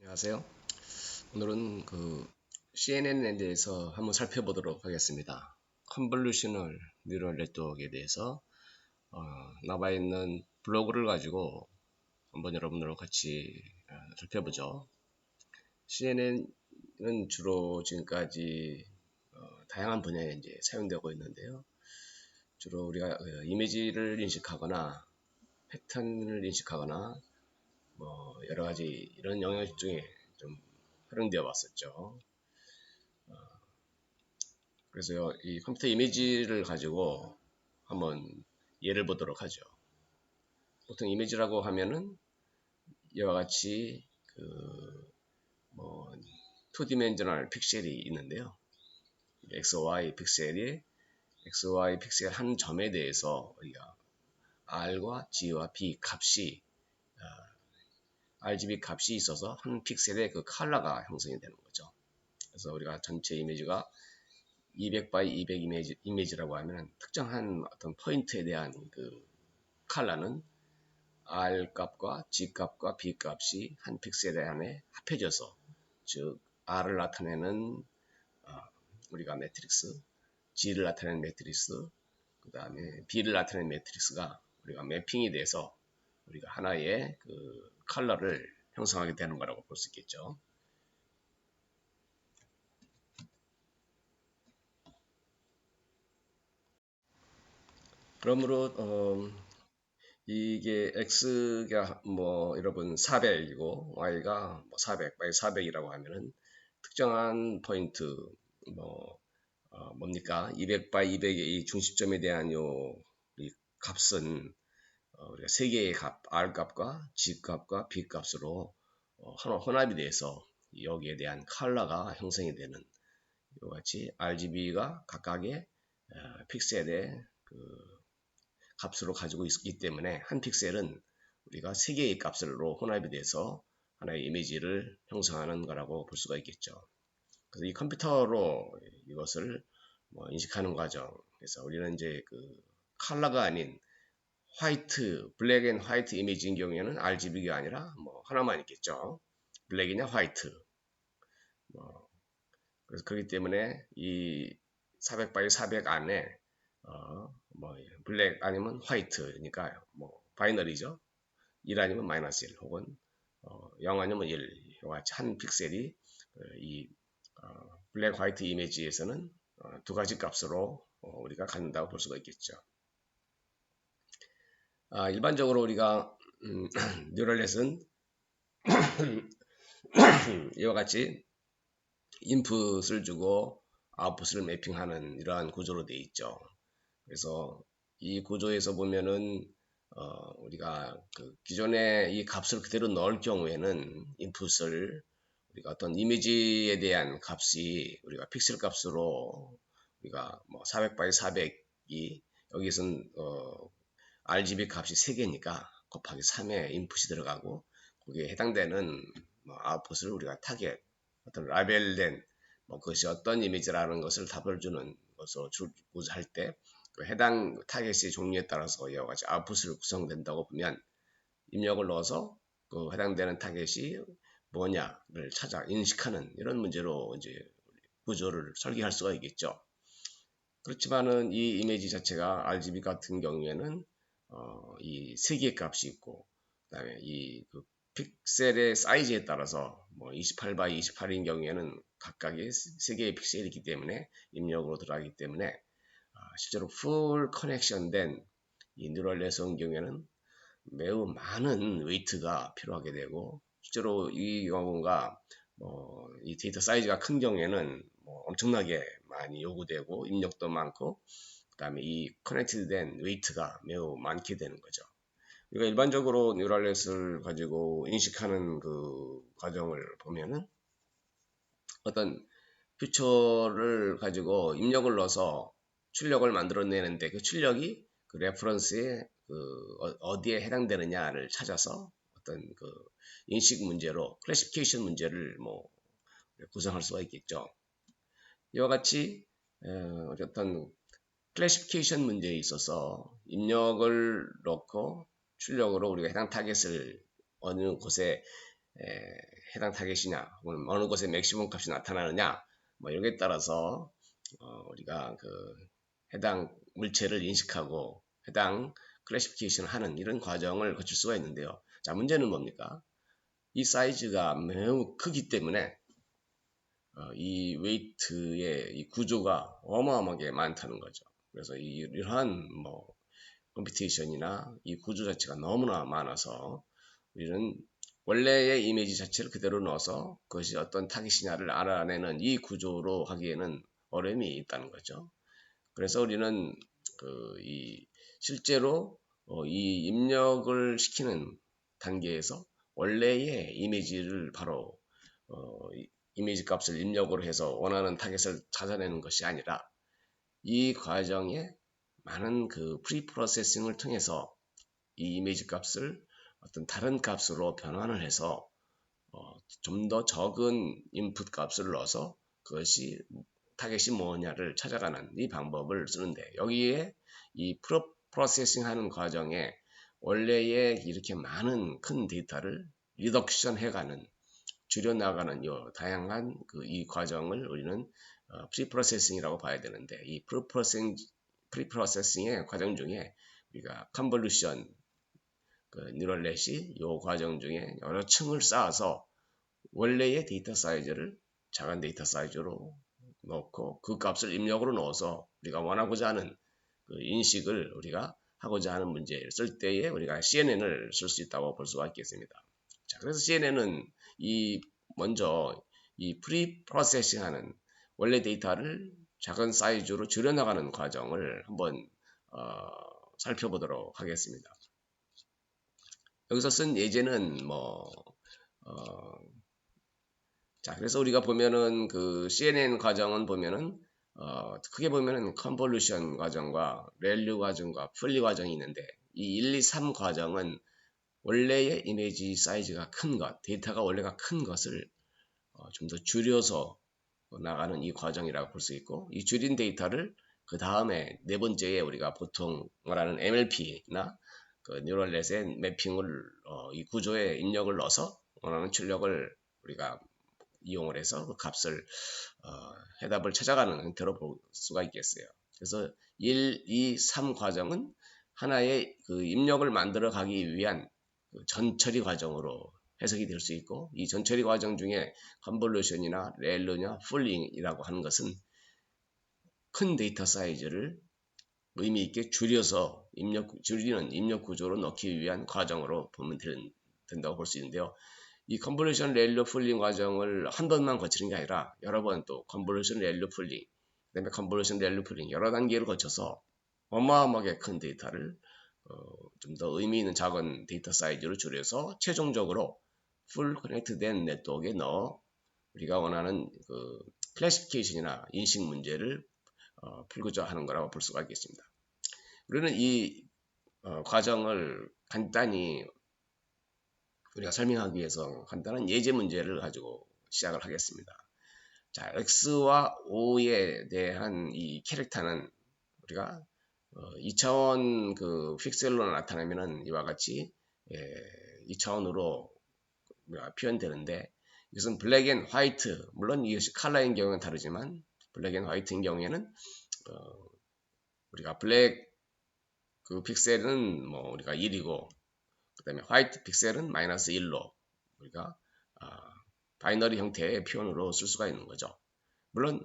안녕하세요. 오늘은 CNN에 대해서 한번 살펴보도록 하겠습니다. 컨볼루셔널 뉴럴 네트워크에 대해서 나와 있는 블로그를 가지고 한번 여러분들과 같이 살펴보죠. CNN은 주로 지금까지 다양한 분야에 이제 사용되고 있는데요. 주로 우리가 이미지를 인식하거나 패턴을 인식하거나 여러 가지 이런 영역 중에 좀 활용되어 왔었죠. 그래서 이 컴퓨터 이미지를 가지고 한번 예를 보도록 하죠. 보통 이미지라고 하면은 이와 같이 2디멘셔널 픽셀이 있는데요. XY 픽셀 한 점에 대해서 우리가 R과 G와 B 값이 RGB 값이 있어서 한 픽셀의 그 컬러가 형성이 되는 거죠. 그래서 우리가 전체 이미지가 200x200 이미지라고 하면 특정한 어떤 포인트에 대한 그 컬러는 R 값과 G 값과 B 값이 한 픽셀 안에 합해져서, 즉 R을 나타내는 우리가 매트릭스, G를 나타내는 매트릭스, 그 다음에 B를 나타내는 매트릭스가 우리가 매핑이 돼서 우리가 하나의 그 컬러를 형성하게 되는 거라고 볼 수 있겠죠. 그러므로 이게 x가 여러분 400이고 y가 400, y 400이라고 하면은 특정한 포인트 뭡니까? 200 by 200의 이 중심점에 대한 이 값은 우리가 세 개의 값, r 값과 g 값과 b 값으로 혼합이 돼서 여기에 대한 컬러가 형성이 되는, 이와 같이 RGB가 각각의 픽셀의 값으로 가지고 있기 때문에 한 픽셀은 우리가 세 개의 값으로 혼합이 돼서 하나의 이미지를 형성하는 거라고 볼 수가 있겠죠. 그래서 이 컴퓨터로 이것을 인식하는 과정, 그래서 우리는 이제 컬러가 아닌 화이트, 블랙 앤 화이트 이미지인 경우에는 RGB가 아니라 하나만 있겠죠. 블랙이냐 화이트. 그래서 그렇기 때문에 이 400x 400 안에 블랙 아니면 화이트니까 바이너리죠. 1 아니면 마이너스 1 혹은 0 아니면 1, 이와 같이 한 픽셀이 이 블랙 화이트 이미지에서는 두 가지 값으로 우리가 갖는다고 볼 수가 있겠죠. 일반적으로 우리가 뉴럴넷은 이와 같이 인풋을 주고 아웃풋을 매핑하는 이러한 구조로 되어 있죠. 그래서 이 구조에서 보면은 우리가 기존에 이 값을 그대로 넣을 경우에는 인풋을 우리가 어떤 이미지에 대한 값이 우리가 픽셀 값으로 우리가 400x 400이 여기서는 RGB 값이 3개니까 곱하기 3의 인풋이 들어가고 거기에 해당되는 아웃풋을 우리가 타겟, 어떤 라벨된 그것이 어떤 이미지라는 것을 답을 주는 것으로 주고자 할 때 해당 타겟의 종류에 따라서 이와 같이 아웃풋을 구성된다고 보면 입력을 넣어서 해당되는 타겟이 뭐냐를 찾아 인식하는 이런 문제로 이제 구조를 설계할 수가 있겠죠. 그렇지만은 이 이미지 자체가 RGB 같은 경우에는 이 세 개의 값이 있고, 그다음에 이 픽셀의 사이즈에 따라서 28x 28인 경우에는 각각의 세 개의 픽셀이 있기 때문에 입력으로 들어가기 때문에 실제로 풀 커넥션된 이 뉴럴 네트워크의 경우에는 매우 많은 웨이트가 필요하게 되고, 실제로 이 경우가 이 데이터 사이즈가 큰 경우에는 엄청나게 많이 요구되고 입력도 많고, 그 다음에 이 커넥티드된 웨이트가 매우 많게 되는 거죠. 우리가 일반적으로 뉴럴넷을 가지고 인식하는 그 과정을 보면은 어떤 퓨처를 가지고 입력을 넣어서 출력을 만들어내는데 그 출력이 그 레퍼런스에 어디에 해당되느냐를 찾아서 어떤 인식 문제로 클래시피케이션 문제를 구성할 수가 있겠죠. 이와 같이 어떤 클래시피케이션 문제에 있어서 입력을 넣고 출력으로 우리가 해당 타겟을 어느 곳에 해당 타겟이냐, 혹은 어느 곳에 맥시멈 값이 나타나느냐, 뭐 이런 게 따라서 우리가 그 해당 물체를 인식하고 해당 클래시피케이션을 하는 이런 과정을 거칠 수가 있는데요. 자, 문제는 뭡니까? 이 사이즈가 매우 크기 때문에 이 웨이트의 이 구조가 어마어마하게 많다는 거죠. 그래서 이러한 뭐 컴퓨테이션이나 이 구조 자체가 너무나 많아서 우리는 원래의 이미지 자체를 그대로 넣어서 그것이 어떤 타깃이냐를 알아내는 이 구조로 하기에는 어려움이 있다는 거죠. 그래서 우리는 이 실제로 이 입력을 시키는 단계에서 원래의 이미지를 바로 이미지 값을 입력으로 해서 원하는 타겟을 찾아내는 것이 아니라 이 과정에 많은 그 프리 프로세싱을 통해서 이 이미지 값을 어떤 다른 값으로 변환을 해서 좀 더 적은 인풋 값을 넣어서 그것이 타겟이 뭐냐를 찾아가는 이 방법을 쓰는데, 여기에 이 프로세싱 하는 과정에 원래의 이렇게 많은 큰 데이터를 리덕션 해가는, 줄여나가는 요 다양한 이 과정을 우리는 프리프로세싱이라고 봐야 되는데, 이 프리프로세싱의 과정 중에 우리가 컨볼루션, 뉴럴넷이 이 과정 중에 여러 층을 쌓아서 원래의 데이터 사이즈를 작은 데이터 사이즈로 넣고 그 값을 입력으로 넣어서 우리가 원하고자 하는 그 인식을 우리가 하고자 하는 문제를 쓸 때에 우리가 CNN을 쓸 수 있다고 볼 수가 있겠습니다. 자, 그래서 CNN은 먼저 이 프리 프로세싱 하는 원래 데이터를 작은 사이즈로 줄여나가는 과정을 한번 살펴보도록 하겠습니다. 여기서 쓴 예제는 자, 그래서 우리가 보면은 그 CNN 과정은 보면은 크게 보면은 컨볼루션 과정과 렐류 과정과 풀리 과정이 있는데, 이 1, 2, 3 과정은 원래의 이미지 사이즈가 큰 것, 데이터가 원래가 큰 것을 좀 더 줄여서 나가는 이 과정이라고 볼 수 있고, 이 줄인 데이터를 그 다음에 네 번째에 우리가 보통 말하는 MLP나 그 뉴럴넷의 매핑을 이 구조에 입력을 넣어서 원하는 출력을 우리가 이용을 해서 그 값을 해답을 찾아가는 형태로 볼 수가 있겠어요. 그래서 1, 2, 3 과정은 하나의 그 입력을 만들어 가기 위한 그 전처리 과정으로 해석이 될 수 있고, 이 전처리 과정 중에 컨볼루션이나 렐루냐 풀링이라고 하는 것은 큰 데이터 사이즈를 의미 있게 줄여서 줄이는 입력 구조로 넣기 위한 과정으로 보면 된다고 볼 수 있는데요. 이 컨볼루션 렐루 풀링 과정을 한 번만 거치는 게 아니라 여러 번 또 컨볼루션 렐루 풀링, 그다음에 컨볼루션 렐루 풀링 여러 단계를 거쳐서 어마어마하게 큰 데이터를 좀 더 의미 있는 작은 데이터 사이즈로 줄여서 최종적으로 풀 커넥트된 네트워크에 넣어 우리가 원하는 그 클래시피케이션이나 인식 문제를 풀고자 하는 거라고 볼 수가 있겠습니다. 우리는 이 과정을 간단히 우리가 설명하기 위해서 간단한 예제 문제를 가지고 시작을 하겠습니다. 자, X와 O에 대한 이 캐릭터는 우리가 2차원 그 픽셀로 나타내면은 이와 같이 2차원으로 표현되는데, 이것은 블랙 앤 화이트, 물론 이것이 컬러인 경우는 다르지만 블랙 앤 화이트인 경우에는 우리가 블랙 그 픽셀은 뭐 우리가 1이고 그 다음에 화이트 픽셀은 마이너스 1로 우리가 바이너리 형태의 표현으로 쓸 수가 있는 거죠. 물론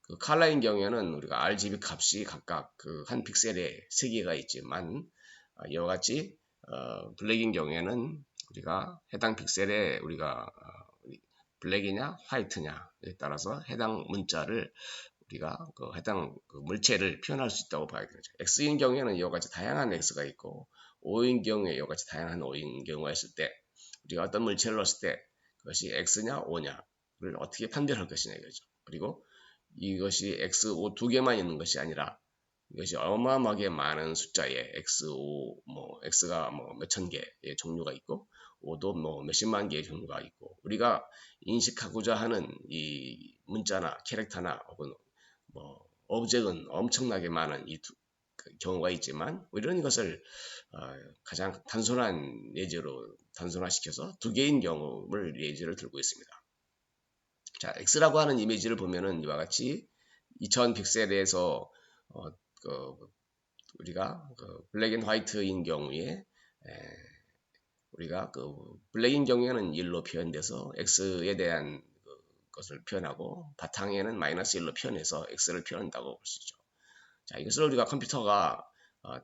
그 컬러인 경우에는 우리가 RGB 값이 각각 그 한 픽셀에 3개가 있지만 이와 같이 블랙인 경우에는 우리가 해당 픽셀에 우리가 블랙이냐 화이트냐에 따라서 해당 문자를 우리가 그 해당 그 물체를 표현할 수 있다고 봐야 되죠. X인 경우에는 이와 같이 다양한 X가 있고, O인 경우에 이와 같이 다양한 O인 경우가 있을 때 우리가 어떤 물체를 넣었을 때 그것이 X냐 O냐를 어떻게 판별할 것이냐 이거죠. 그리고 이것이 X, O 두 개만 있는 것이 아니라 이것이 어마어마하게 많은 숫자의 X, O, X가 몇천 개의 종류가 있고 O도 몇십만 개의 종류가 있고, 우리가 인식하고자 하는 이 문자나 캐릭터나 혹은 오브젝은 엄청나게 많은 이 경우가 있지만 우리는 이것을 가장 단순한 예제로 단순화시켜서 두 개인 경우를 예제를 들고 있습니다. 자, X라고 하는 이미지를 보면은 이와 같이 2000 픽셀에서 우리가 블랙 앤 화이트인 경우에 우리가 블랙인 경우에는 1로 표현돼서 X에 대한 것을 표현하고 바탕에는 마이너스 1로 표현해서 X를 표현한다고 볼 수 있죠. 자, 이것을 우리가 컴퓨터가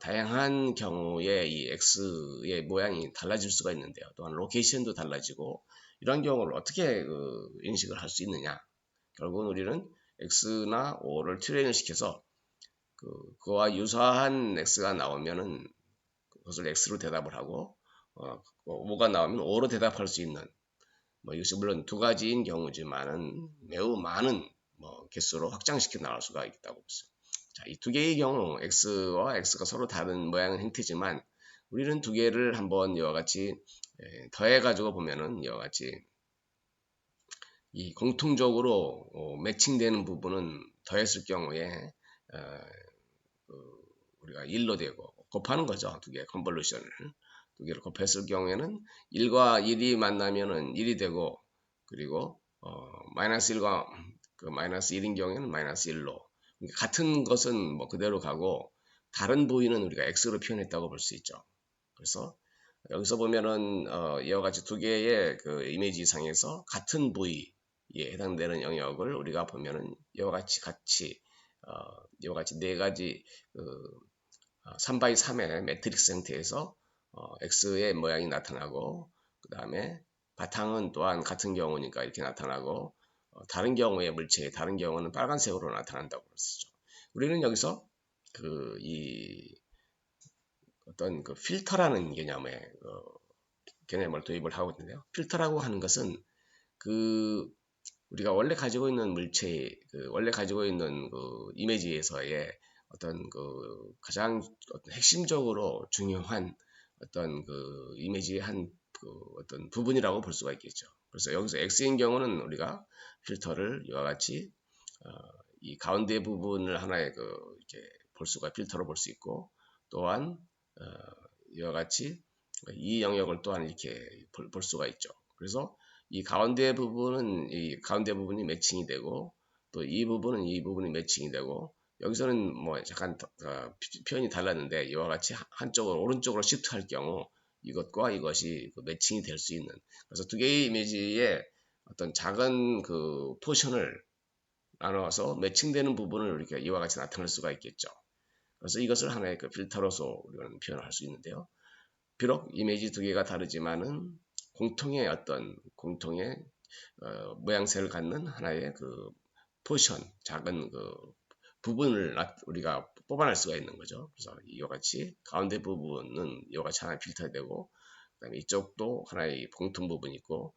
다양한 경우에 이 X의 모양이 달라질 수가 있는데요. 또한 로케이션도 달라지고 이런 경우를 어떻게 인식을 할 수 있느냐. 결국은 우리는 X나 O를 트레이닝을 시켜서 그와 유사한 X가 나오면은 그것을 X로 대답을 하고 O가 나오면 O로 대답할 수 있는 이것이 물론 두 가지인 경우지만은 매우 많은 개수로 확장시켜 나갈 수가 있다고 보죠. 자, 이 두 개의 경우 X와 X가 서로 다른 모양은 형태지만 우리는 두 개를 한번 이와 같이 더해 가지고 보면은 이와 같이 이 공통적으로 매칭되는 부분은 더했을 경우에 우리가 1로 되고 곱하는 거죠. 두 개 컨볼루션을 두 개를 곱했을 경우에는 1과 1이 만나면은 1이 되고 그리고 마이너스 1과 마이너스 1인 경우에는 마이너스 1로 같은 것은 그대로 가고 다른 부위는 우리가 X로 표현했다고 볼 수 있죠. 그래서 여기서 보면은 이와 같이 두 개의 이미지 상에서 같은 부위에 해당되는 영역을 우리가 보면은 이와 같이 이와 같이 네 가지 3x3의 매트릭스 형태에서 X의 모양이 나타나고 그 다음에 바탕은 또한 같은 경우니까 이렇게 나타나고 다른 경우의 물체에 다른 경우는 빨간색으로 나타난다고 볼 수 있죠. 우리는 여기서 어떤 필터라는 개념을 도입을 하고 있는데요. 필터라고 하는 것은 우리가 원래 가지고 있는 물체, 원래 가지고 있는 이미지에서의 어떤 가장 핵심적으로 중요한 어떤 이미지의 한 어떤 부분이라고 볼 수가 있겠죠. 그래서 여기서 X인 경우는 우리가 필터를 이와 같이 이 가운데 부분을 하나의 이렇게 필터로 볼 수 있고 또한 이와 같이 이 영역을 또한 이렇게 볼 수가 있죠. 그래서 이 가운데 부분이 매칭이 되고 또 이 부분이 매칭이 되고 여기서는 잠깐 표현이 달랐는데 이와 같이 한쪽으로 오른쪽으로 시프트할 경우 이것과 이것이 매칭이 될 수 있는 그래서 두 개의 이미지의 어떤 작은 포션을 나눠서 매칭되는 부분을 우리가 이와 같이 나타낼 수가 있겠죠. 그래서 이것을 하나의 필터로서 우리는 표현할 수 있는데요. 비록 이미지 두 개가 다르지만은 공통의 모양새를 갖는 하나의 포션, 작은 부분을 우리가 뽑아낼 수가 있는 거죠. 그래서 이와 같이 가운데 부분은 이와 같이 하나의 필터가 되고 그다음에 이쪽도 하나의 공통 부분이 있고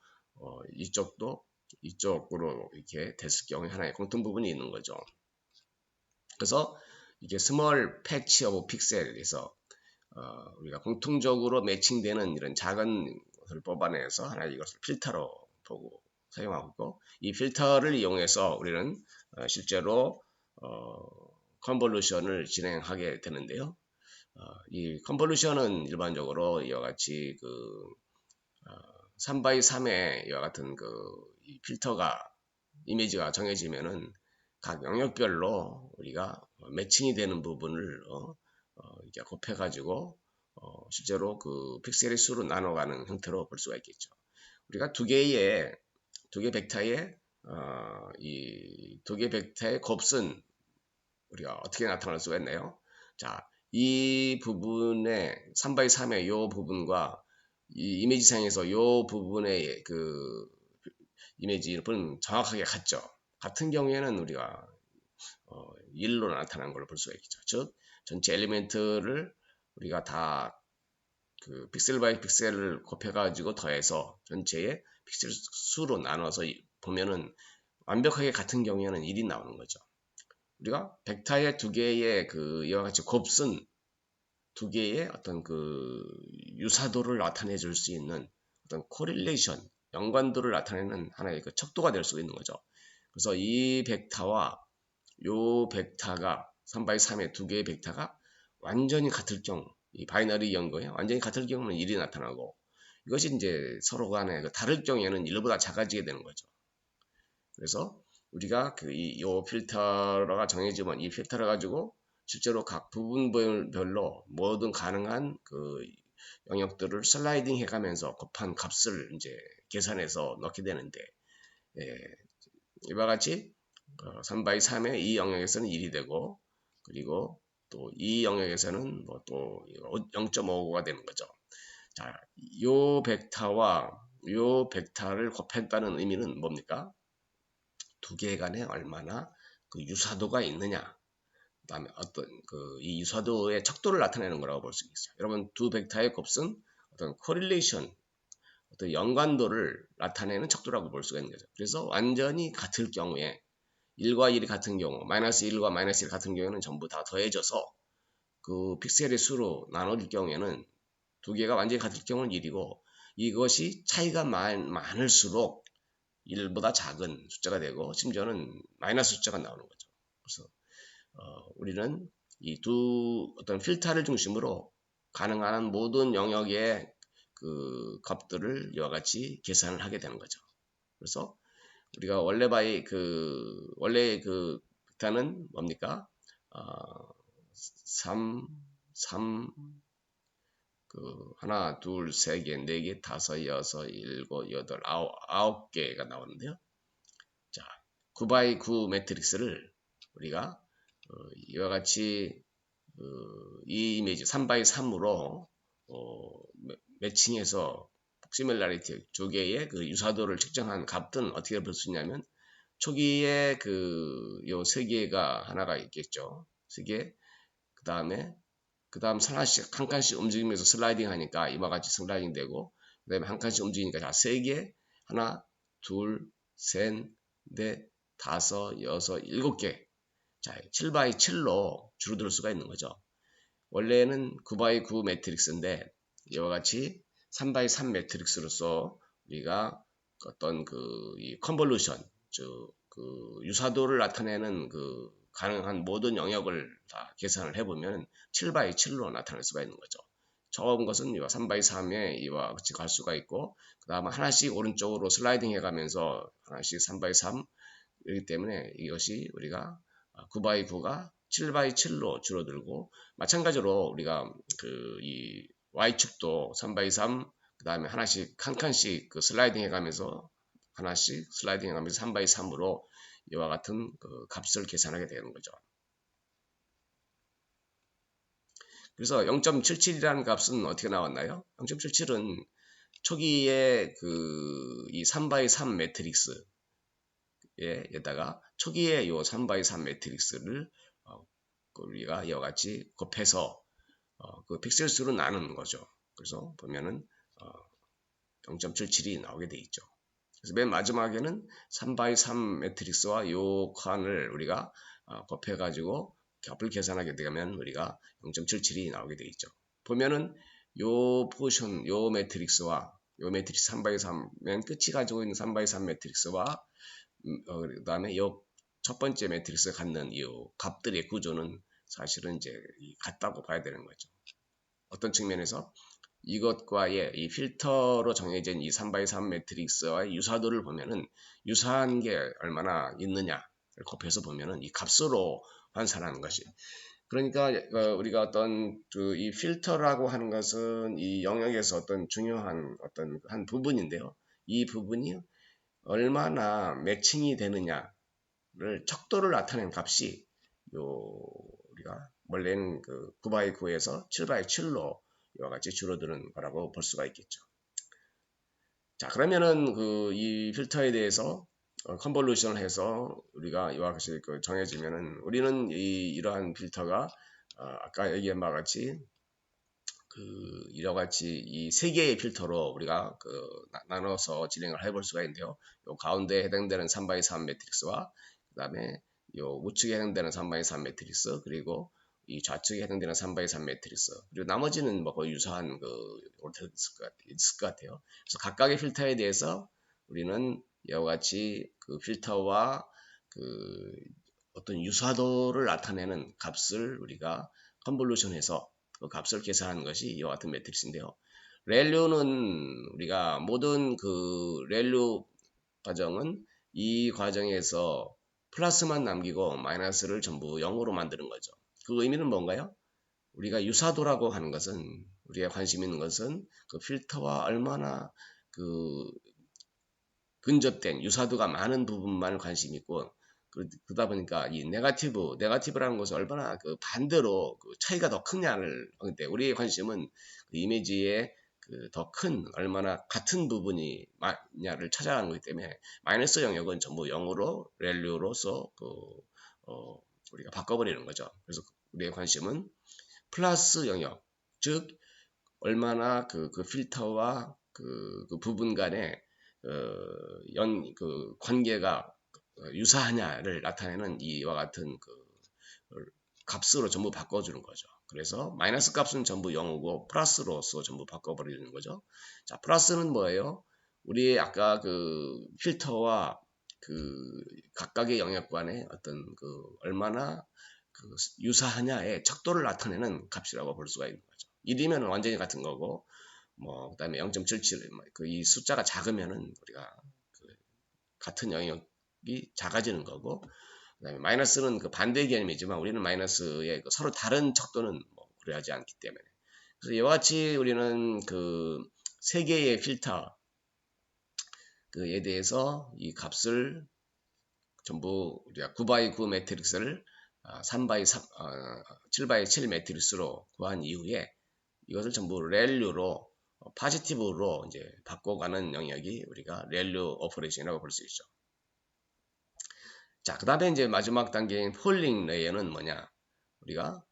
이쪽도 이쪽으로 이렇게 됐을 경우에 하나의 공통 부분이 있는 거죠. 그래서 이게 스몰 패치 오브 픽셀에서 우리가 공통적으로 매칭되는 이런 작은 것을 뽑아내서 하나의 이것을 필터로 보고 사용하고 있고 이 필터를 이용해서 우리는 실제로 컨볼루션을 진행하게 되는데요. 이 컨볼루션은 일반적으로 이와 같이 3x3의 이와 같은 이 필터가 이미지가 정해지면은 각 영역별로 우리가 매칭이 되는 부분을 이렇게 곱해가지고 실제로 픽셀의 수로 나눠가는 형태로 볼 수가 있겠죠. 우리가 두 개의 벡터의 이 두 개 벡터의 곱은 우리가 어떻게 나타낼 수가 있나요? 자, 이 부분의 3x3의 이 부분과 이 이미지상에서 이 부분의 이미지는 정확하게 같죠. 같은 경우에는 우리가 1로 나타난 걸 볼 수가 있겠죠. 즉 전체 엘리멘트를 우리가 다 픽셀 바이 픽셀을 곱해가지고 더해서 전체의 픽셀 수로 나눠서 보면은 완벽하게 같은 경우에는 1이 나오는 거죠. 우리가 벡터의 두 개의 이와 같이 곱은 두 개의 어떤 유사도를 나타내 줄 수 있는 어떤 코릴레이션, 연관도를 나타내는 하나의 척도가 될 수 있는 거죠. 그래서 이 벡터와 요 벡터가 3x3의 두 개의 벡터가 완전히 같을 경우, 이 바이너리 연거에 완전히 같을 경우는 1이 나타나고, 이것이 이제 서로 간에 다를 경우에는 1보다 작아지게 되는 거죠. 그래서 우리가 요 필터가 정해지면 이 필터를 가지고 실제로 각 부분별로 모든 가능한 영역들을 슬라이딩 해가면서 곱한 값을 이제 계산해서 넣게 되는데, 예, 이와 같이 3x3의 이 영역에서는 1이 되고, 그리고 또 이 영역에서는 뭐 또 0.55가 되는 거죠. 자, 요 벡터와 요 벡터를 곱했다는 의미는 뭡니까? 두 개 간에 얼마나 유사도가 있느냐, 그다음에 어떤 이 유사도의 척도를 나타내는 거라고 볼 수 있어요. 여러분, 두 벡터의 곱은 어떤 코릴레이션, 어떤 연관도를 나타내는 척도라고 볼 수가 있는 거죠. 그래서 완전히 같을 경우에 1과 1이 같은 경우, 마이너스 1과 마이너스 1 같은 경우에는 전부 다 더해져서 그 픽셀의 수로 나눠질 경우에는 두 개가 완전히 같을 경우는 1이고, 이것이 차이가 많을수록 1보다 작은 숫자가 되고, 심지어는 마이너스 숫자가 나오는 거죠. 그래서 우리는 이 두 어떤 필터를 중심으로 가능한 모든 영역의 값들을 이와 같이 계산을 하게 되는 거죠. 그래서 우리가 원래 벡터는 뭡니까? 3, 하나, 둘, 세 개, 네 개, 다섯, 여섯, 일곱, 여덟, 아홉 개가 나오는데요. 자, 9x9 매트릭스를 우리가 이와 같이 이 이미지 3x3으로 매칭해서 시밀라리티 두 개의 유사도를 측정한 값은 어떻게 볼 수 있냐면, 초기에 요 세 개가 하나가 있겠죠. 세 개. 그 다음 하나씩 한 칸씩 움직이면서 슬라이딩 하니까 이와 같이 슬라이딩 되고, 그 다음에 한 칸씩 움직이니까 자, 세 개, 하나, 둘, 셋, 넷, 다섯, 여섯, 일곱 개. 자, 7x7로 줄어들 수가 있는 거죠. 원래는 9x9 매트릭스인데 이와 같이 3x3 매트릭스로서 우리가 어떤 이 컨볼루션, 즉 유사도를 나타내는 가능한 모든 영역을 다 계산을 해보면 7x7로 나타낼 수가 있는 거죠. 처음 것은 이와 3x3에 이와 같이 갈 수가 있고, 그 다음에 하나씩 오른쪽으로 슬라이딩 해가면서 하나씩 3x3, 이기 때문에 이것이 우리가 9x9가 7x7로 줄어들고, 마찬가지로 우리가 이 Y축도 3x3, 그 다음에 하나씩 한 칸씩 슬라이딩 해가면서 하나씩 슬라이딩 해가면서 3x3으로 이와 같은 값을 계산하게 되는 거죠. 그래서 0.77이라는 값은 어떻게 나왔나요? 0.77은 초기에 이 3x3 매트릭스 에다가 초기에 요 3x3 매트릭스를 우리가 이와 같이 곱해서 그 픽셀 수로 나누는 거죠. 그래서 보면은 0.77이 나오게 돼 있죠. 그래서 맨 마지막에는 3x3 매트릭스와 요 칸을 우리가 곱해 가지고 값을 계산하게 되면 우리가 0.77이 나오게 돼 있죠. 보면은 요 포션, 요 매트릭스와 요 매트릭스 3x3 맨 끝이 가지고 있는 3x3 매트릭스와 그 다음에 이 첫 번째 매트릭스가 갖는 이 값들의 구조는 사실은 이제 같다고 봐야 되는 거죠. 어떤 측면에서 이것과의 이 필터로 정해진 이 3x3 매트릭스와의 유사도를 보면은 유사한 게 얼마나 있느냐를 곱해서 보면은 이 값으로 환산하는 것이. 그러니까 우리가 어떤 이 필터라고 하는 것은 이 영역에서 어떤 중요한 어떤 한 부분인데요. 이 부분이 얼마나 매칭이 되느냐를 척도를 나타낸 값이 우리가 원래는 9x9에서 7x7로 이와 같이 줄어드는 거라고 볼 수가 있겠죠. 자, 그러면은 이 필터에 대해서 컨볼루션을 해서 우리가 이와 같이 정해지면은 우리는 이러한 필터가 아까 얘기한 바와 같이 이와 같이 이 세 개의 필터로 우리가 나눠서 진행을 해볼 수가 있는데요. 요 가운데에 해당되는 3x3 매트릭스와 그 다음에 요 우측에 해당되는 3x3 매트릭스, 그리고 이 좌측에 해당되는 3x3 매트릭스, 그리고 나머지는 뭐 거의 유사한 있을 것 같아요. 그래서 각각의 필터에 대해서 우리는 이와 같이 필터와 어떤 유사도를 나타내는 값을 우리가 컨볼루션해서 그 값을 계산하는 것이 이와 같은 매트릭스인데요. 렐류는 우리가 모든 그 렐류 과정은 이 과정에서 플러스만 남기고 마이너스를 전부 0으로 만드는 거죠. 그 의미는 뭔가요? 우리가 유사도라고 하는 것은 우리가 관심 있는 것은 그 필터와 얼마나 그 근접된 유사도가 많은 부분만 관심 있고 그러다 보니까 이 네거티브라는 것은 얼마나 그 반대로 그 차이가 더 크냐를 하기 때문에 우리의 관심은 그 이미지의 그 더 큰 얼마나 같은 부분이 많냐를 찾아가는 거기 때문에 마이너스 영역은 전부 0으로 렐류로서 우리가 바꿔버리는 거죠. 그래서 우리의 관심은 플러스 영역, 즉 얼마나 그 필터와 그 부분 간의 그 관계가 유사하냐를 나타내는 이와 같은 그 값으로 전부 바꿔주는 거죠. 그래서 마이너스 값은 전부 0이고 플러스로서 전부 바꿔버리는 거죠. 자, 플러스는 뭐예요? 우리 아까 그 필터와 그 각각의 영역 간의 어떤 그 얼마나 그 유사하냐의 척도를 나타내는 값이라고 볼 수가 있는 거죠. 1이면 완전히 같은 거고 그다음에 0.77 그 이 숫자가 작으면은 우리가 그 같은 영역이 작아지는 거고 그다음에 마이너스는 그 반대 개념이지만 우리는 마이너스의 그 서로 다른 척도는 고려하지 않기 때문에 그래서 이와 같이 우리는 그 세 개의 필터 그에 대해서 이 값을 전부 우리가 9x9 매트릭스를 3x3 7x7 매트릭스로 구한 이후에 이것을 전부 렐류로 파지티브로 이제 바꿔가는 영역이 우리가 렐류 오퍼레이션이라고 볼 수 있죠. 자, 그 다음에 이제 마지막 단계인 폴링 레이어는 뭐냐? 우리가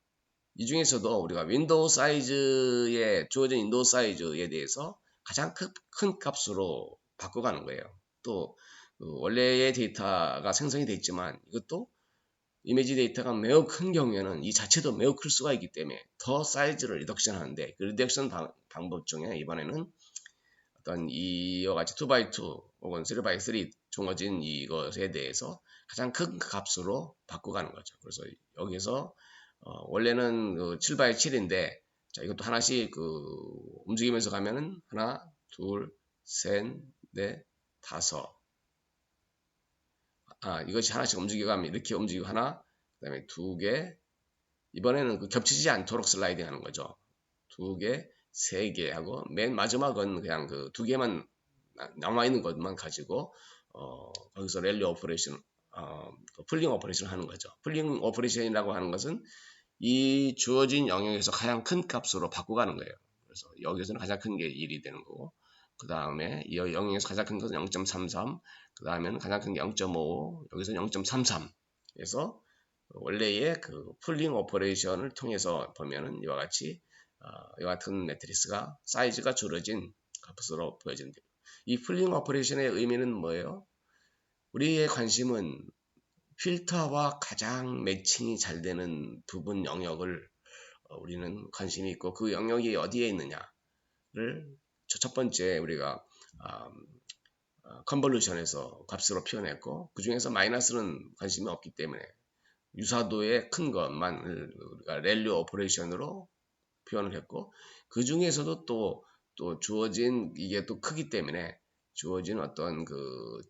이 중에서도 우리가 윈도우 사이즈에 주어진 윈도우 사이즈에 대해서 가장 큰 값으로 바꿔가는 거예요. 또 원래의 데이터가 생성이 되어 있지만 이것도 이미지 데이터가 매우 큰 경우에는 이 자체도 매우 클 수가 있기 때문에 더 사이즈를 리덕션 하는데 그 리덕션 방법 중에 이번에는 어떤 이와 같이 2x2 혹은 3x3 주어진 이것에 대해서 가장 큰 값으로 바꿔가는 거죠. 그래서 여기서 원래는 그 7x7인데 자, 이것도 하나씩 움직이면서 가면은 하나, 둘, 셋, 넷, 다섯. 이것이 하나씩 움직여가면 이렇게 움직이고 하나, 그 다음에 두 개. 이번에는 겹치지 않도록 슬라이딩 하는 거죠. 두 개, 세 개 하고 맨 마지막은 그냥 그 두 개만 남아있는 것만 가지고 거기서 랠리 오퍼레이션, 풀링 오퍼레이션을 하는 거죠. 풀링 오퍼레이션이라고 하는 것은 이 주어진 영역에서 가장 큰 값으로 바꿔가는 거예요. 그래서 여기서는 가장 큰 게 1이 되는 거고 그 다음에 이 영역에서 가장 큰 것은 0.33 그 다음에는 가장 큰 게 0.5 여기서 0.33 그래서 원래의 그 풀링 오퍼레이션을 통해서 보면은 이와 같이 이와 같은 매트리스가 사이즈가 줄어진 값으로 보여진다. 이 풀링 오퍼레이션의 의미는 뭐예요? 우리의 관심은 필터와 가장 매칭이 잘 되는 부분 영역을 우리는 관심이 있고 그 영역이 어디에 있느냐를 첫 번째 우리가 컨볼루션에서 값으로 표현했고 그 중에서 마이너스는 관심이 없기 때문에 유사도의 큰 것만 우리가 렐류 오퍼레이션으로 표현을 했고 그 중에서도 또 주어진 이게 또 크기 때문에 주어진 어떤 그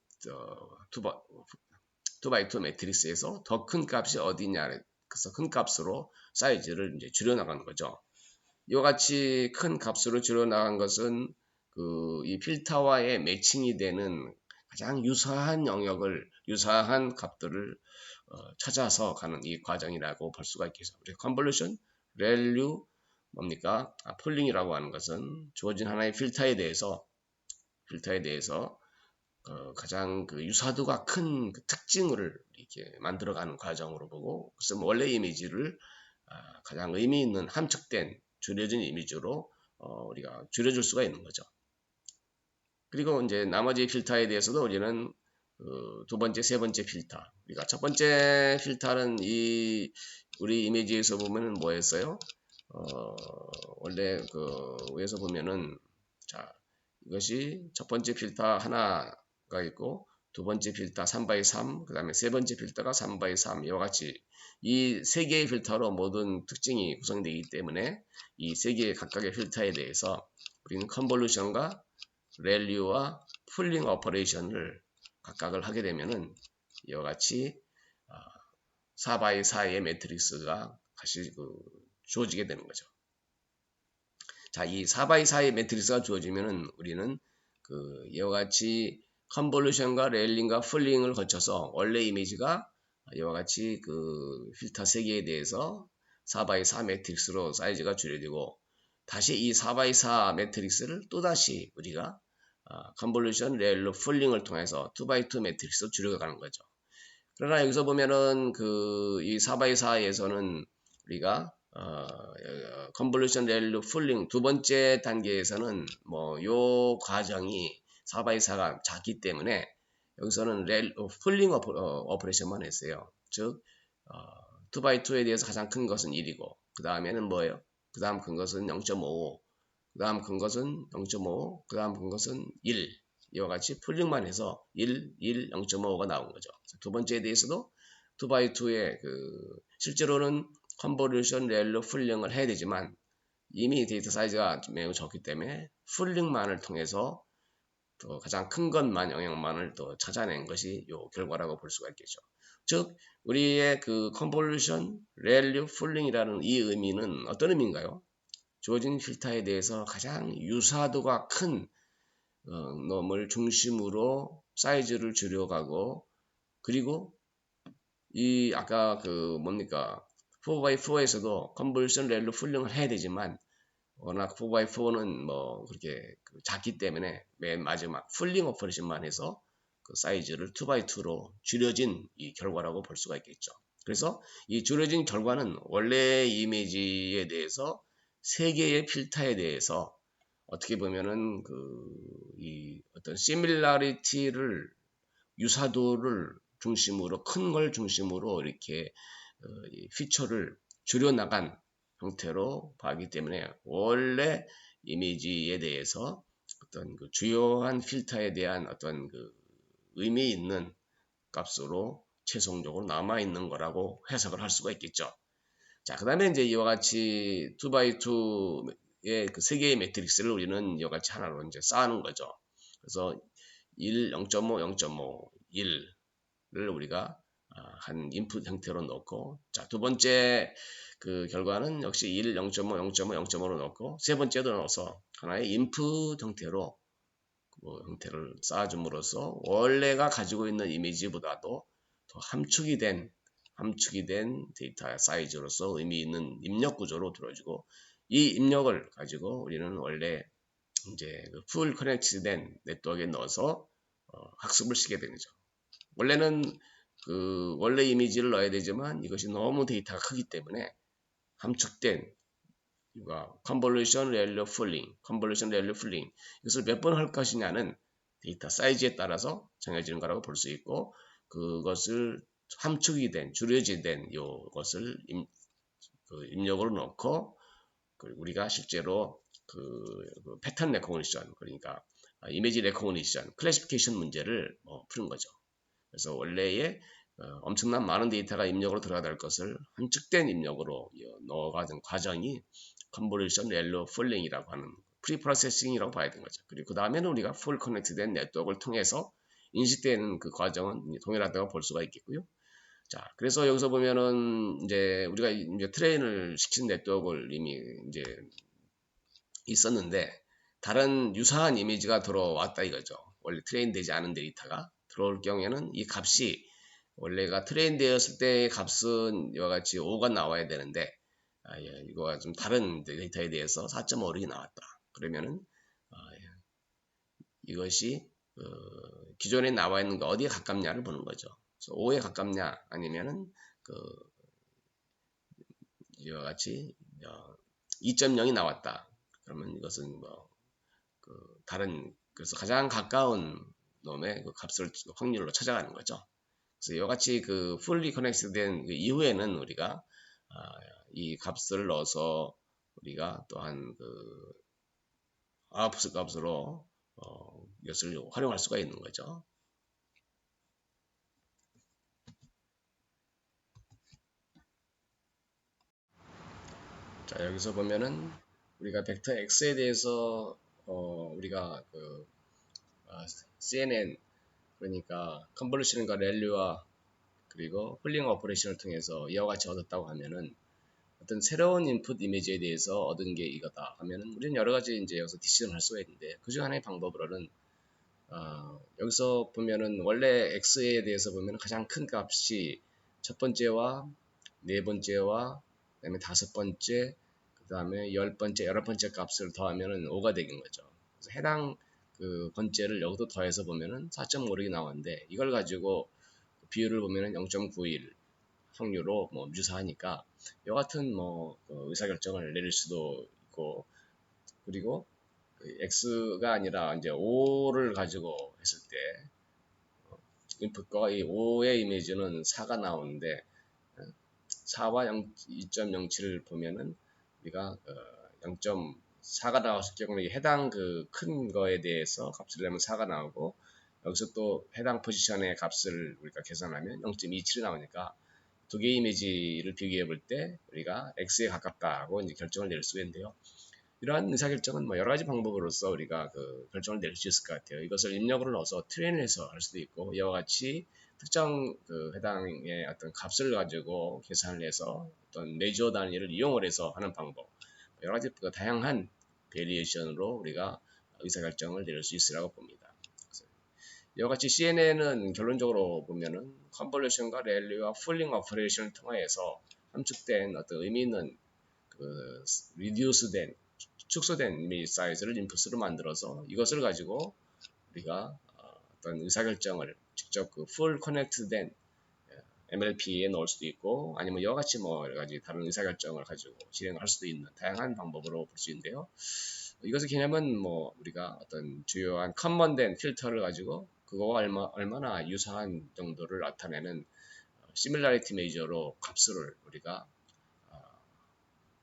2x2 매트리스에서 더 큰 값이 어디냐 그래서 큰 값으로 사이즈를 이제 줄여나가는 거죠. 이와 같이 큰 값으로 줄여나간 것은 이 필터와의 매칭이 되는 가장 유사한 영역을 유사한 값들을 찾아서 가는 이 과정이라고 볼 수가 있겠죠. 우리 컨볼루션, 렐류 뭡니까? 폴링이라고 하는 것은 주어진 하나의 필터에 대해서 가장 그 유사도가 큰 그 특징을 이렇게 만들어가는 과정으로 보고 그래서 원래 이미지를 가장 의미 있는 함축된 줄여진 이미지로 우리가 줄여줄 수가 있는 거죠. 그리고 이제 나머지 필터에 대해서도 우리는 두 번째, 세 번째 필터. 우리가 첫 번째 필터는 우리 이미지에서 보면은 뭐였어요? 원래 위에서 보면은 자 이것이 첫 번째 필터 하나가 있고 두 번째 필터 3x3, 그 다음에 세 번째 필터가 3x3 이와 같이 이 세 개의 필터로 모든 특징이 구성되기 때문에 이 세 개의 각각의 필터에 대해서 우리는 컨볼루션과 랠리와 풀링 오퍼레이션을 각각을 하게 되면은 이와 같이 4x4의 매트릭스가 다시 주어지게 되는 거죠. 자, 이 4x4의 매트릭스가 주어지면은 우리는 이와 같이 컨볼루션과 레일링과 풀링을 거쳐서 원래 이미지가 이와 같이 필터 3개에 대해서 4x4 매트릭스로 사이즈가 줄여지고 다시 이 4x4 매트릭스를 또다시 우리가 컨볼루션, 레일로, 풀링을 통해서 2x2 매트릭스로 줄여가는 거죠. 그러나 여기서 보면은 이 4x4에서는 우리가 컨볼루션, 레일로, 풀링 두 번째 단계에서는 요 과정이 4x4가 작기 때문에 여기서는 풀링 오퍼레이션만 했어요. 즉 2x2에 대해서 가장 큰 것은 1이고 그 다음에는 뭐예요? 그 다음 큰 것은 0.55, 그 다음 큰 것은 0.5, 그 다음 큰 것은 1 이와 같이 풀링만 해서 1, 1, 0.55가 나온 거죠. 두 번째에 대해서도 2x2의 실제로는 컨볼루션, 레일로, 풀링을 해야 되지만 이미 데이터 사이즈가 매우 적기 때문에 풀링만을 통해서 또 가장 큰 것만 영역만을 또 찾아낸 것이 요 결과라고 볼 수가 있겠죠. 즉 우리의 컨볼루션, 랠류, 풀링이라는 이 의미는 어떤 의미인가요? 주어진 필터에 대해서 가장 유사도가 큰 놈을 중심으로 사이즈를 줄여가고 그리고 이 아까 4x4에서도 컨볼루션, 랠류, 풀링을 해야 되지만 워낙 4x4는 그렇게 작기 때문에 맨 마지막 풀링 오퍼레이션만 해서 사이즈를 2x2로 줄여진 이 결과라고 볼 수가 있겠죠. 그래서 이 줄여진 결과는 원래 이미지에 대해서 세 개의 필터에 대해서 어떻게 보면은 이 어떤 시밀라리티를 유사도를 중심으로 큰 걸 중심으로 이렇게 피처를 줄여나간 형태로 봐기 때문에 원래 이미지에 대해서 어떤 주요한 필터에 대한 어떤 의미 있는 값으로 최종적으로 남아있는 거라고 해석을 할 수가 있겠죠. 자, 그 다음에 이제 이와 같이 2x2의 세 개의 매트릭스를 우리는 이와 같이 하나로 이제 쌓는 거죠. 그래서 1, 0.5, 0.5, 1를 우리가 한 인풋 형태로 넣고, 자, 두 번째 결과는 역시 1, 0.5, 0.5, 0.5로 넣고, 세 번째도 넣어서 하나의 인풋 형태로 형태를 쌓아줌으로써 원래가 가지고 있는 이미지보다도 더 함축이 된 데이터 사이즈로서 의미 있는 입력 구조로 들어주고 이 입력을 가지고 우리는 원래 이제 풀 커넥트된 네트워크에 넣어서 학습을 시게 되죠. 원래는 원래 이미지를 넣어야 되지만 이것이 너무 데이터가 크기 때문에 함축된 컨볼루션, 랠류, 풀링, 컨볼루션, 랠류, 풀링 이것을 몇 번 할 것이냐는 데이터 사이즈에 따라서 정해지는 거라고 볼 수 있고 그것을 함축이 된, 줄여진 이것을 입력으로 넣고 우리가 실제로 패턴 레코그니션 그러니까 이미지 레코그니션, 클래시피케이션 문제를 푸는 거죠. 그래서 원래의 엄청난 많은 데이터가 입력으로 들어가야 될 것을 함축된 입력으로 넣어가는 과정이 컨볼루션, 랠류, 풀링이라고 하는 프리프로세싱이라고 봐야 되는 거죠. 그리고 그 다음에는 우리가 풀 커넥트된 네트워크를 통해서 인식되는 그 과정은 동일하다고 볼 수가 있겠고요. 자, 그래서 여기서 보면은 이제 우리가 이제 트레인을 시킨 네트워크를 이미 이제 있었는데 다른 유사한 이미지가 들어왔다 이거죠. 원래 트레인 되지 않은 데이터가 들어올 경우에는 이 값이 원래가 트레인 되었을 때의 값은 이와 같이 5가 나와야 되는데 이거가 좀 다른 데이터에 대해서 4.56이 나왔다. 그러면은 이것이 기존에 나와 있는 거 어디에 가깝냐를 보는 거죠. 그래서 5에 가깝냐 아니면은 이와 같이 2.0이 나왔다. 그러면 이것은 다른 그래서 가장 가까운 놈의 값을 확률로 찾아가는 거죠. 그래서 이와 같이 fully connect된 이후에는 우리가 이 값을 넣어서 우리가 또한 아웃풋 값으로 이것을 활용할 수가 있는 거죠. 자, 여기서 보면은 우리가 벡터 X에 대해서 우리가 CNN, 그러니까 컨볼루션과 랠리와 그리고 훌링 오퍼레이션을 통해서 이와 같이 얻었다고 하면은 어떤 새로운 인풋 이미지에 대해서 얻은 게 이거다 하면은 우리는 여러 가지 이제 여기서 디시전을 할 수가 있는데, 그중 하나의 방법으로는 여기서 보면은 원래 x에 대해서 보면 가장 큰 값이 첫 번째와 네 번째와 그다음에 다섯 번째, 그다음에 열 번째, 여러 번째 값을 더하면은 5가 되는 거죠. 그래서 해당 그 번째를 여기도 더해서 보면은 4.56이 나오는데, 이걸 가지고 비율을 보면은 0.91 확률로 뭐 유사하니까 이 같은 의사결정을 내릴 수도 있고, 그리고 x가 아니라 이제 5를 가지고 했을 때 인풋과 이 5의 이미지는 4가 나오는데, 4와 2.07을 보면은 우리가 0.4가 나왔을 경우에 해당 그 큰 거에 대해서 값을 내면 4가 나오고, 여기서 또 해당 포지션의 값을 우리가 계산하면 0.27이 나오니까 두 개의 이미지를 비교해 볼 때 우리가 x에 가깝다고 이제 결정을 내릴 수가 있는데요. 이러한 의사결정은 뭐 여러 가지 방법으로서 우리가 그 결정을 내릴 수 있을 것 같아요. 이것을 입력을 넣어서 트레인을 해서 할 수도 있고, 이와 같이 특정 그 해당의 어떤 값을 가지고 계산을 해서 어떤 메저 단위를 이용을 해서 하는 방법, 여러 가지 그 다양한 베리에이션으로 우리가 의사결정을 내릴 수 있으라고 봅니다. 이와 같이 CNN은 결론적으로 보면은 컨볼루션과 랠리와 풀링 오퍼레이션을 통해서 함축된 어떤 의미 있는 그 리듀스된 축소된 이미지 사이즈를 인풋으로 만들어서 이것을 가지고 우리가 어떤 의사결정을 직접 그 풀 커넥트된 MLP에 넣을 수도 있고, 아니면 이와 같이 뭐 여러 가지 다른 의사결정을 가지고 실행할 수도 있는 다양한 방법으로 볼 수 있는데요. 이것의 개념은 뭐 우리가 어떤 주요한 커먼된 필터를 가지고 그거와 얼마나 유사한 정도를 나타내는 시밀라리티 메이저로 값을 우리가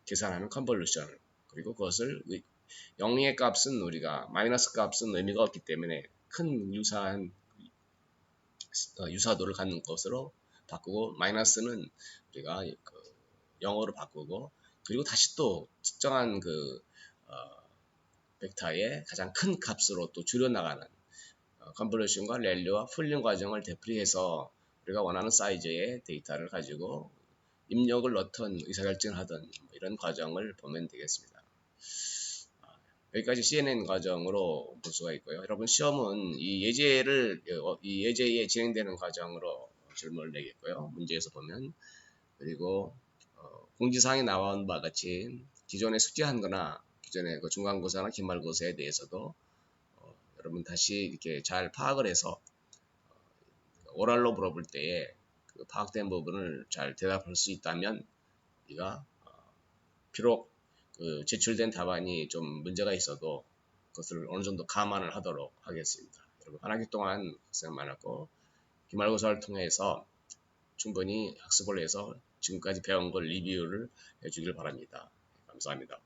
계산하는 컨볼루션, 그리고 그것을 0의 값은 우리가 마이너스 값은 의미가 없기 때문에 큰 유사한 유사도를 갖는 것으로 바꾸고, 마이너스는 우리가 그 0으로 바꾸고, 그리고 다시 또 특정한 그 벡터의 가장 큰 값으로 또 줄여나가는 컨볼루션과 랠리와 풀링 과정을 되풀이해서 우리가 원하는 사이즈의 데이터를 가지고 입력을 넣던 의사결정을 하던 이런 과정을 보면 되겠습니다. 여기까지 CNN 과정으로 볼 수가 있고요. 여러분 시험은 이 예제에 진행되는 과정으로 질문을 내겠고요. 문제에서 보면, 그리고 공지사항에 나온 바와 같이 기존에 숙제한 거나 기존의 그 중간고사나 기말고사에 대해서도 여러분 다시 이렇게 잘 파악을 해서 오랄로 물어볼 때에 그 파악된 부분을 잘 대답할 수 있다면 우리가 비록 그 제출된 답안이 좀 문제가 있어도 그것을 어느 정도 감안을 하도록 하겠습니다. 여러분 한 학기 동안 고생 많았고, 기말고사를 통해서 충분히 학습을 해서 지금까지 배운 걸 리뷰를 해주길 바랍니다. 감사합니다.